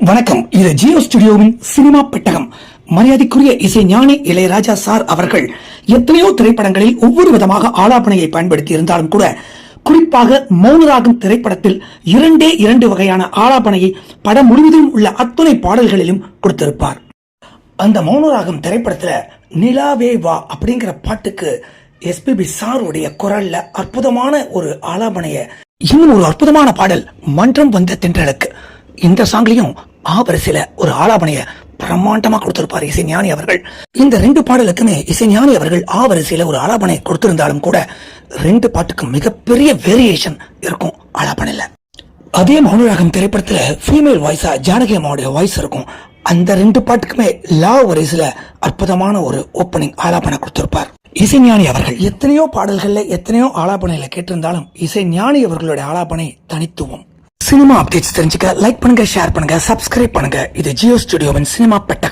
வணக்கம். இது ஜியோ ஸ்டுடியோவின் சினிமா பெட்டகம். மரியாதைக்குரிய இசை ஞானி இளையராஜா சார் அவர்கள் எத்தனையோ திரைப்படங்களில் ஒவ்வொரு விதமாக ஆலாபனையை பயன்படுத்தி இருந்தாலும் கூட, குறிப்பாக மௌனராகம் திரைப்படத்தில் இரண்டு வகையான ஆலாபனையை படம் முழுவதும் உள்ள அத்துணை பாடல்களிலும் கொடுத்திருப்பார். அந்த மௌனராகம் திரைப்படத்துல நிலாவே வா அப்படிங்கிற பாட்டுக்கு எஸ்பிபி சாருடைய குரல்ல அற்புதமான ஒரு ஆலாபனைய, இன்னும் ஒரு அற்புதமான பாடல் மன்றம் வந்த தென்றலுக்கு, இந்த சாங்லயும் ஆவரிசையில ஒரு ஆலாபனைய பிரம்மாண்டமா கொடுத்திருப்பார் இசைஞானி அவர்கள். இந்த ரெண்டு பாடலுக்குமே இசைஞானி அவர்கள் ஆவரிசையில ஒரு ஆலாபனை கொடுத்திருந்தாலும் கூட, ரெண்டு பாட்டுக்கும் மிகப்பெரிய வேரியேஷன் இருக்கும் ஆலாபனையில. அதே மௌனராகம் திரைப்படத்துல ஃபீமேல் வாய்ஸா ஜானகி அம்மாவுடைய வாய்ஸ் இருக்கும். அந்த ரெண்டு பாட்டுக்குமே லா வரிசையில அற்புதமான ஒரு ஓப்பனிங் ஆலாபனை கொடுத்திருப்பார் இசைஞானி அவர்கள். எத்தனையோ பாடல்கள்ல எத்தனையோ ஆலாபனையில கேட்டிருந்தாலும் இசைஞானி அவர்களுடைய ஆலாபனை தனித்துவம். சினிமா அப்டேட்ஸ் தெரிஞ்சுக்க லைக் பண்ணுங்க, ஷேர் பண்ணுங்க, சப்ஸ்கிரைப் பண்ணுங்க. இது ஜியோ ஸ்டுடியோவின் சினிமா பெட்டகம்.